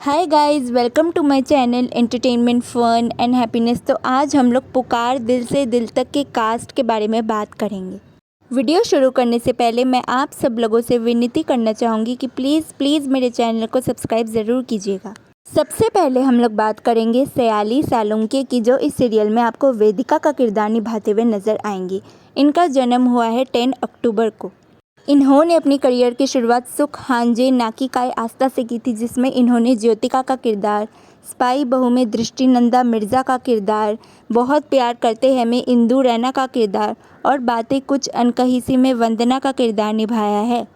Hi guys, welcome to my channel entertainment fun and happiness. तो आज हम लोग पुकार दिल से दिल तक के कास्ट के बारे में बात करेंगे। वीडियो शुरू करने से पहले मैं आप सब लोगों से विनती करना चाहूँगी कि प्लीज़ मेरे चैनल को सब्सक्राइब ज़रूर कीजिएगा। सबसे पहले हम लोग बात करेंगे सयाली सालुंके की, जो इस सीरियल में आपको वेदिका का किरदार निभाते हुए नजर आएंगी। इनका जन्म हुआ है 10 अक्टूबर को। इन्होंने अपनी करियर की शुरुआत सुख हांजे नाकी काय आस्था से की थी, जिसमें इन्होंने ज्योतिका का किरदार, स्पाई बहू में दृष्टिनंदा मिर्ज़ा का किरदार, बहुत प्यार करते हैं में इंदु रैना का किरदार और बातें कुछ अनकही सी में वंदना का किरदार निभाया है।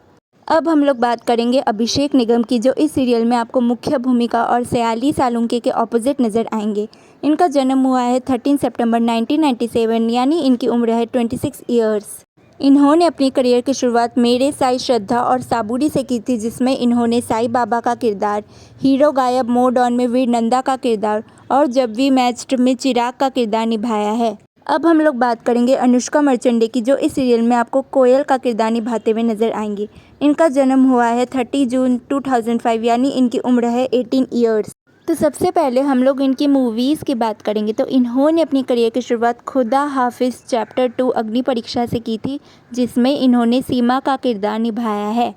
अब हम लोग बात करेंगे अभिषेक निगम की, जो इस सीरियल में आपको मुख्य भूमिका और सयाली सालुंके के ऑपोजिट नज़र आएंगे। इनका जन्म हुआ है 13 सितंबर 1997, यानी इनकी उम्र है 26 ईयर्स। इन्होंने अपनी करियर की शुरुआत मेरे साई श्रद्धा और साबुरी से की थी, जिसमें इन्होंने साई बाबा का किरदार, हीरो गायब मोड ऑन में वीर नंदा का किरदार और जब वी मैच्ड में चिराग का किरदार निभाया है। अब हम लोग बात करेंगे अनुष्का मर्चेंडे की, जो इस सीरियल में आपको कोयल का किरदार निभाते हुए नजर आएंगी। इनका जन्म हुआ है 30 जून 2005, यानी इनकी उम्र है 18 ईयर्स। तो सबसे पहले हम लोग इनकी मूवीज़ की बात करेंगे। तो इन्होंने अपनी करियर की शुरुआत खुदा हाफिज़ चैप्टर 2 अग्नि परीक्षा से की थी, जिसमें इन्होंने सीमा का किरदार निभाया है।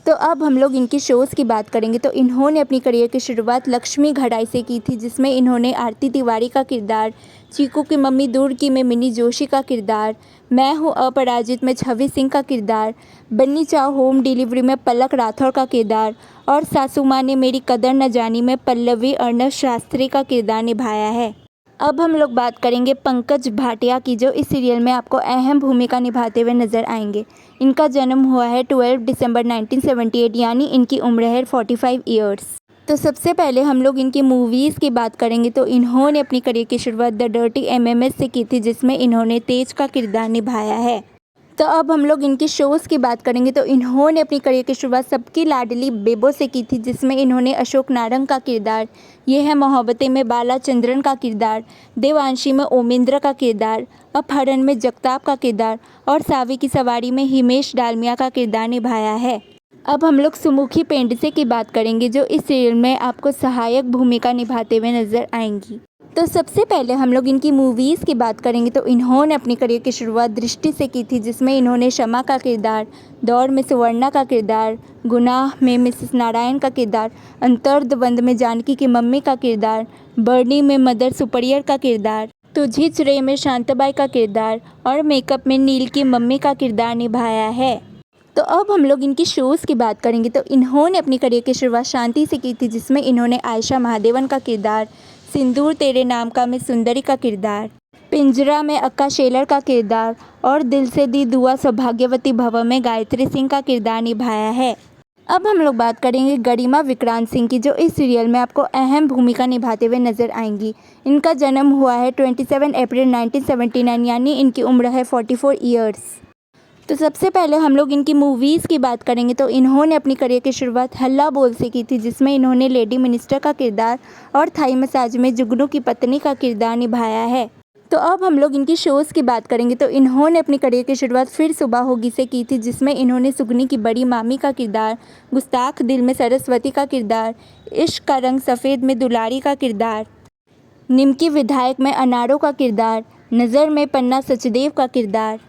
तो अब हम लोग इनकी शोज़ की बात करेंगे। तो इन्होंने अपनी करियर की शुरुआत लक्ष्मी घड़ाई से की थी, जिसमें इन्होंने आरती तिवारी का किरदार, चीकू की मम्मी दूर की में मिनी जोशी का किरदार, मैं हूँ अपराजित में छवि सिंह का किरदार, बन्नी चाव होम डिलीवरी में पलक राठौर का किरदार और सासू माँ ने मेरी कदर न जानी में पल्लवी अर्णव शास्त्री का किरदार निभाया है। अब हम लोग बात करेंगे पंकज भाटिया की, जो इस सीरियल में आपको अहम भूमिका निभाते हुए नजर आएंगे। इनका जन्म हुआ है 12 दिसंबर 1978, यानी इनकी उम्र है 45 ईयर्स। तो सबसे पहले हम लोग इनकी मूवीज़ की बात करेंगे। तो इन्होंने अपनी करियर की शुरुआत द डर्टी एमएमएस से की थी, जिसमें इन्होंने तेज का किरदार निभाया है। तो अब हम लोग इनकी शोज़ की बात करेंगे। तो इन्होंने अपनी करियर की शुरुआत सबकी लाडली बेबो से की थी, जिसमें इन्होंने अशोक नारंग का किरदार, ये है मोहब्बतें में बाला चंद्रन का किरदार, देवांशी में ओमेंद्र का किरदार, अपहरण में जगताप का किरदार और सावी की सवारी में हिमेश डालमिया का किरदार निभाया है। अब हम लोग सुमुखी पेंडसे की बात करेंगे, जो इस सीरियल में आपको सहायक भूमिका निभाते हुए नजर आएंगी। तो सबसे पहले हम लोग इनकी मूवीज़ की बात करेंगे। तो इन्होंने अपनी करियर की शुरुआत दृष्टि से की थी, जिसमें इन्होंने शमा का किरदार, दौड़ में सुवर्णा का किरदार, गुनाह में मिसेस नारायण का किरदार, अंतर्द्वंद में जानकी की मम्मी का किरदार, बर्नी में मदर सुपरियर का किरदार, तुझी चुरे में शांताबाई का किरदार और मेकअप में नील की मम्मी का किरदार निभाया है। तो अब हम लोग इनकी शोज़ की बात करेंगे। तो इन्होंने अपनी करियर की शुरुआत शांति से की थी, जिसमें इन्होंने आयशा महादेवन का किरदार, सिंदूर तेरे नाम का में सुंदरी का किरदार, पिंजरा में अक्का शेलर का किरदार और दिल से दी दुआ सौभाग्यवती भव में गायत्री सिंह का किरदार निभाया है। अब हम लोग बात करेंगे गरिमा विक्रांत सिंह की, जो इस सीरियल में आपको अहम भूमिका निभाते हुए नजर आएंगी। इनका जन्म हुआ है 27 अप्रैल 1979, यानी इनकी उम्र है 44 ईयर्स। तो सबसे पहले हम लोग इनकी मूवीज़ की बात करेंगे। तो इन्होंने अपनी करियर की शुरुआत हल्ला बोल से की थी, जिसमें इन्होंने लेडी मिनिस्टर का किरदार और थाई मसाज में जुगनू की पत्नी का किरदार निभाया है। तो अब हम लोग इनकी शोज़ की बात करेंगे। तो इन्होंने अपनी करियर की शुरुआत फिर सुबह होगी से की थी, जिसमें इन्होंने सुगनी की बड़ी मामी का किरदार, गुस्ताख दिल में सरस्वती का किरदार, इश्क का रंग सफ़ेद में दुलारी का किरदार, निमकी विधायक में अनारों का किरदार, नज़र में पन्ना सचदेव का किरदार,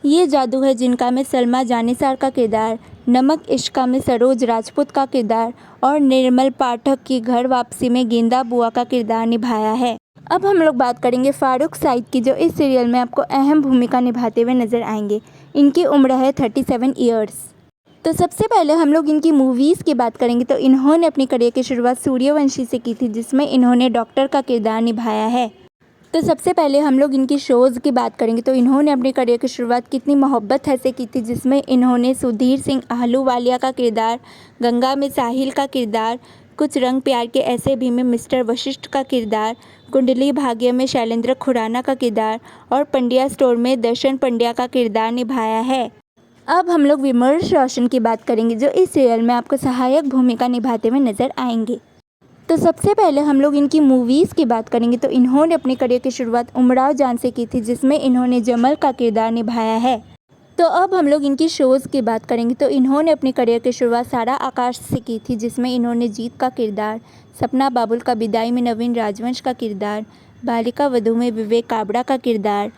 ये जादू है जिनका में सलमा जानिसार का किरदार, नमक इश्का में सरोज राजपूत का किरदार और निर्मल पाठक की घर वापसी में गेंदा बुआ का किरदार निभाया है। अब हम लोग बात करेंगे फारूक साइद की, जो इस सीरियल में आपको अहम भूमिका निभाते हुए नजर आएंगे। इनकी उम्र है 37 ईयर्स। तो सबसे पहले हम लोग इनकी मूवीज़ की बात करेंगे। तो इन्होंने अपनी करियर की शुरुआत सूर्यवंशी से की थी, जिसमें इन्होंने डॉक्टर का किरदार निभाया है। तो सबसे पहले हम लोग इनकी शोज़ की बात करेंगे। तो इन्होंने अपनी करियर की शुरुआत कितनी मोहब्बत है से की थी, जिसमें इन्होंने सुधीर सिंह आहलूवालिया का किरदार, गंगा में साहिल का किरदार, कुछ रंग प्यार के ऐसे भी में मिस्टर वशिष्ठ का किरदार, कुंडली भाग्य में शैलेंद्र खुराना का किरदार और पंड्या स्टोर में दर्शन पंड्या का किरदार निभाया है। अब हम लोग विमर्श रोशन की बात करेंगे, जो इस सीरियल में आपको सहायक भूमिका निभाते हुए नजर आएंगे। तो सबसे पहले हम लोग इनकी मूवीज़ की बात करेंगे। तो इन्होंने अपनी करियर की शुरुआत उमराव जान से की थी, जिसमें इन्होंने जमल का किरदार निभाया है। तो अब हम लोग इनकी शोज़ की बात करेंगे। तो इन्होंने अपनी करियर की शुरुआत सारा आकाश से की थी, जिसमें इन्होंने जीत का किरदार, सपना बाबुल का विदाई में नवीन राजवंश का किरदार, बालिका वधू में विवेक काबड़ा का किरदार,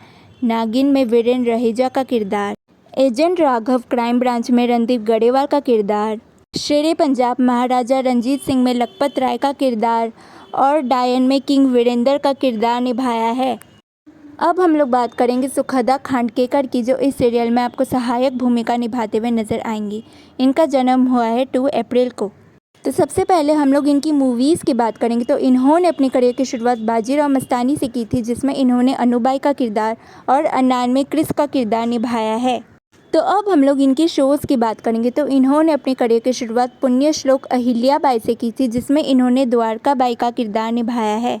नागिन में वीरेन रहेजा का किरदार, एजेंट राघव क्राइम ब्रांच में रणदीप गढ़ेवाल का किरदार, शेरे पंजाब महाराजा रंजीत सिंह में लखपत राय का किरदार और डायन में किंग वीरेंद्र का किरदार निभाया है। अब हम लोग बात करेंगे सुखदा खांडकेकर की, जो इस सीरियल में आपको सहायक भूमिका निभाते हुए नजर आएंगी। इनका जन्म हुआ है 2 अप्रैल को। तो सबसे पहले हम लोग इनकी मूवीज़ की बात करेंगे। तो इन्होंने अपनी करियर की शुरुआत बाजीराव मस्तानी से की थी, जिसमें इन्होंने अनुबाई का किरदार और अन्नान में क्रिस का किरदार निभाया है। तो अब हम लोग इनकी शोज़ की बात करेंगे। तो इन्होंने अपनी करियर की शुरुआत पुण्य श्लोक अहिल्या बाई से की थी, जिसमें इन्होंने द्वारका बाई का किरदार निभाया है।